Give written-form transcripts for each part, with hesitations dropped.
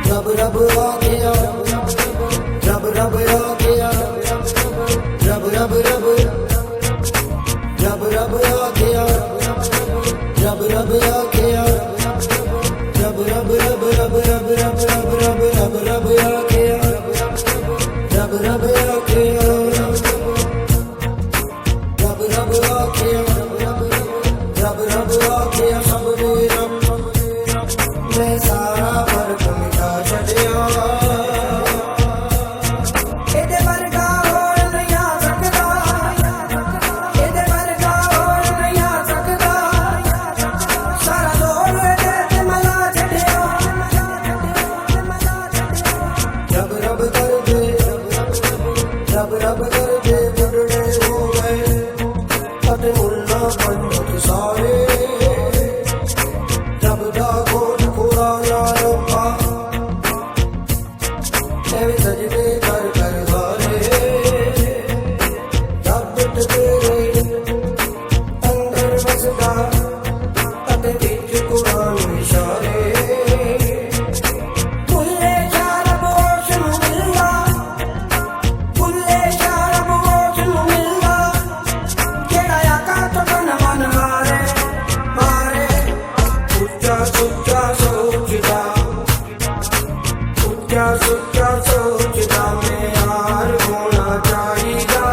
रब रब आ गया, रब रब आ गया, रब रब रब रब रब आ गया, रब रब आ गया, रब रब रब रब रब रब रब रब रब रब आ गया, रब रब आ गया, रब रब आ गया, रब रब आ गया, सब मेरा मैं सारा फर्क मिटा छड़िया। ਇਹਦੇ ਵਰਗਾ ਹੋਰ ਨਹੀਂ ਆ ਸਕਦਾ, ਇਹਦੇ ਵਰਗਾ ਹੋਰ ਨਹੀਂ ਆ ਸਕਦਾ, ਸਾਰਾ ਜ਼ੋਰ ਇਹਦੇ ਤੇ ਮਲਾ ਛੱਡਿਆ। ਰੱਬ ਰੱਬ ਕਰਦੇ, ਰੱਬ ਰੱਬ ਕਰਦੇ ਬੁੱਢੜੇ ਹੋ ਗਏ ਅਤੇ ਮੁੱਲਾ ਪੰਡਤ ਸਾਰੇ। ਰੱਬ ਦਾ ਕੋਟ ਕੋਰਾ ਨਾ ਰੱਬਾ ਐਵੇਂ ਸਜਦੇ ਕਰ ਕਰ ਵਾਲੇ। ਰੱਬ ਤੇਰੇ ਅੰਦਰ ਵਸਦਾ ਅਤੇ ਵਿੱਚ ਕੁਰਾਨ ਇਸ਼ਾਰੇ। ਭੁੱਲੇ ਸ਼ਰਬ ਹੋਸ਼ ਨੂੰ ਮਿਲਦਾ, ਭੁੱਲੇ ਸ਼ਰਬ ਹੋਸ਼ ਨੂੰ ਮਿਲਦਾ, ਜਿਹੜਾ ਆਕਾ ਤੋਂ ਮਨ ਮਾਰੇ ਮਾਰੇ। ਉੱਚਾ ਸੁੱਚਾ ਸੋਚਦਾ, ਉੱਚਾ ਸੁੱਚਾ ਸੋਚਦਾ ਮਿਆਰ ਹੋਣਾ ਚਾਹੀਦਾ।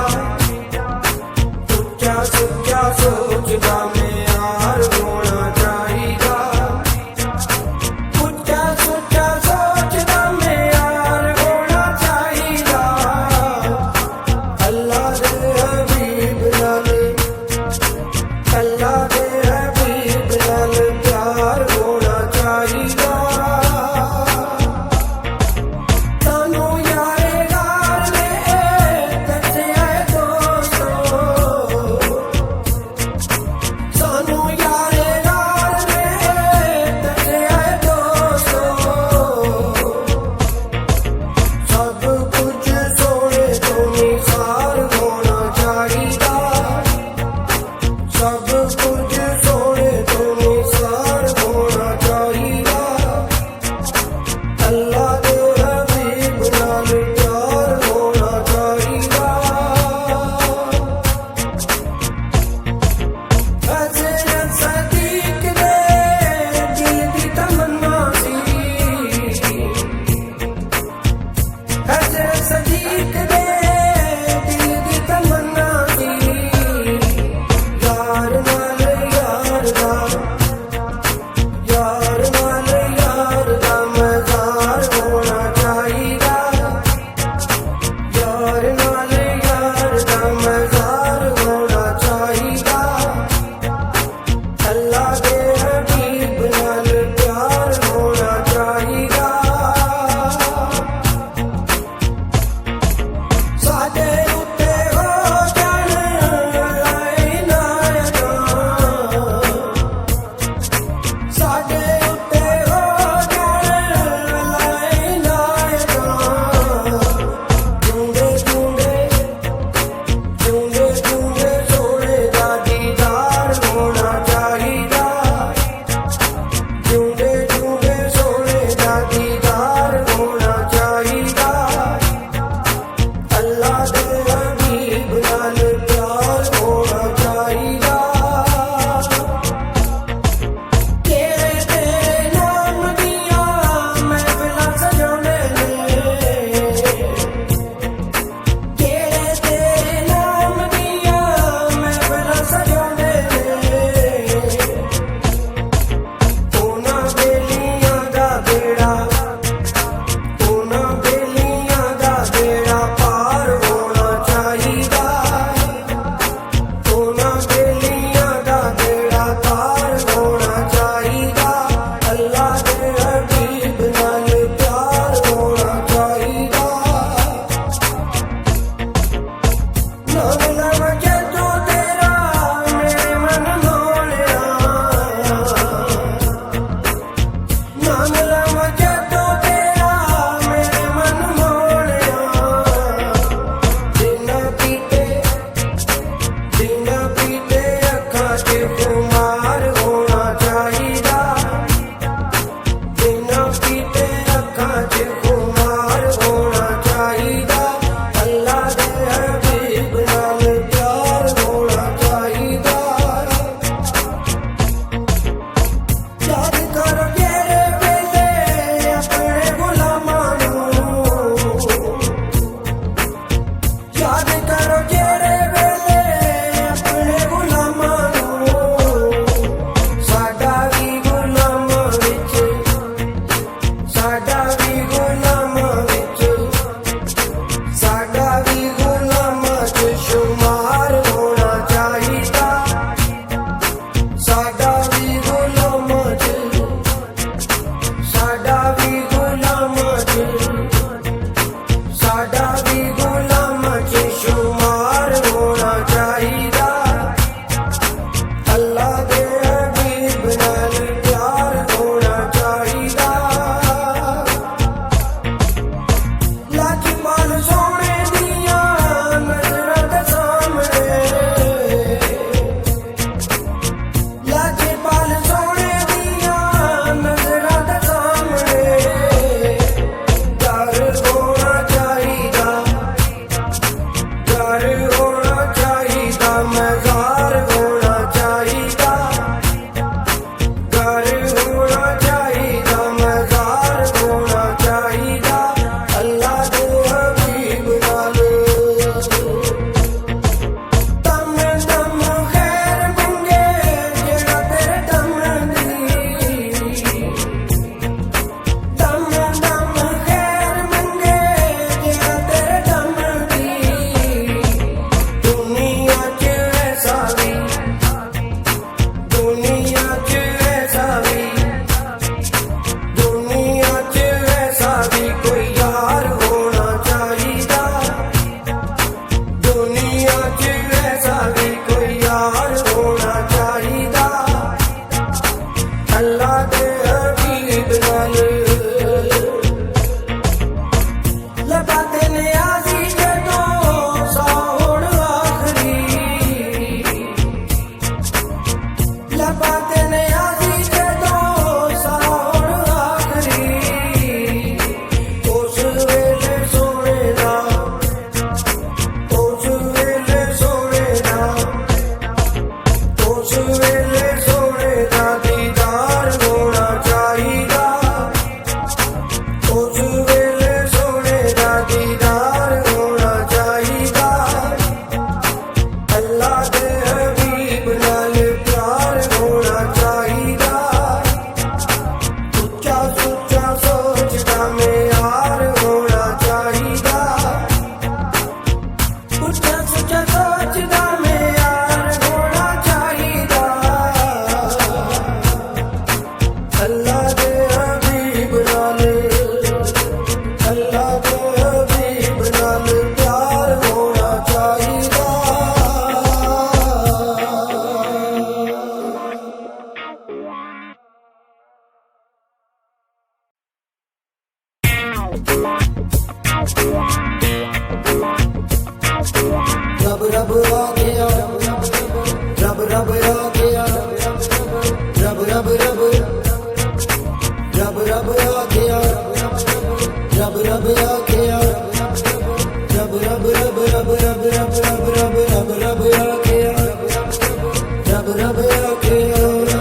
ਉੱਚਾ ਸੁੱਚਾ ਸੋਚਦਾ ਮਿਆਰ ਹੋਣਾ ਚਾਹੀਦਾ। ਉੱਚਾ ਸੁੱਚਾ ਸੋਚਦਾ ਮਿਆਰ ਹੋਣਾ ਚਾਹੀਦਾ। ਅੱਲਾ ਦੇ ਹਬੀਬ ਨਾਲ, ਅੱਲਾ ਦੇ ਹਬੀਬ ਨਾਲ ਪਿਆਰ ਹੋਣਾ ਚਾਹੀਦਾ। ਸਾਨੂੰ ਯਾਰੇ ਯਾਰ ਨੇ ਦੱਸਿਆ ਏ ਦੋਸਤੋ, ਸਾਨੂੰ ਯਾਰੇ ਯਾਰ ਨੇ ਦੱਸਿਆ ਏ ਦੋਸਤੋ। ਸਭ ਕੁਝ ਸੋਹਣੇ ਤੋਂ ਨਿਸਾਰ ਹੋਣਾ ਚਾਹੀਦਾ। ਸਭ ਕੁਝ ਸੋਹਣੇ ਤੋਂ ਨਿਸਾਰ ਹੋਣਾ ਚਾਹੀਦਾ। ਅੱਲਾ ਦੇ ਹਬੀਬ ਨਾਲ ਪਿਆਰ ਹੋਣਾ ਚਾਹੀਦਾ। ਹਜ਼ਰਤ ਸਦੀਕ ਦੇ ਦਿਲ ਦੀ ਤਮੰਨਾ ਸੀ, ਹਜ਼ਰਤ ਸਦੀਕ ਦੇ ਦਿਲ ਦੀ ਤਮੰਨਾ ਸੀ। ਯਾਰ ਉਸ ਵੇਲੇ ਸੋਹਣੇ ਦਾ ਦੀਦਾਰ ਹੋਣਾ ਚਾਹੀਦਾ, ਉਸ ਵੇਲੇ ਸੋਹਣੇ ਦਾ ਦੀਦਾਰ ਹੋਣਾ ਚਾਹੀਦਾ। ਅੱਲਾ ਦੇ ਹਬੀਬ ਨਾਲ ਪਿਆਰ ਹੋਣਾ ਚਾਹੀਦਾ, ਉੱਚਾ ਸੁੱਚਾ ਸੋਚਦਾ ਮਿਆਰ ਹੋਣਾ ਚਾਹੀਦਾ, ਉੱਚਾ ਸੁੱਚਾ ਸੋਚਦਾ ਮਿਆਰ ਹੋਣਾ ਚਾਹੀਦਾ। ਅੱਲਾ ਦੇ ਹਬੀਬ ਨਾਲ, ਅੱਲਾ ਦੇ ਹਬੀਬ ਨਾਲ ਪਿਆਰ ਹੋਣਾ ਚਾਹੀਦਾ। रब रब आ गया, रब रब आ गया, रब रब रब, रब रब आ गया, रब रब आ गया, रब रब रब रब रब रब रब रब रब रब आ गया, रब रब आ गया।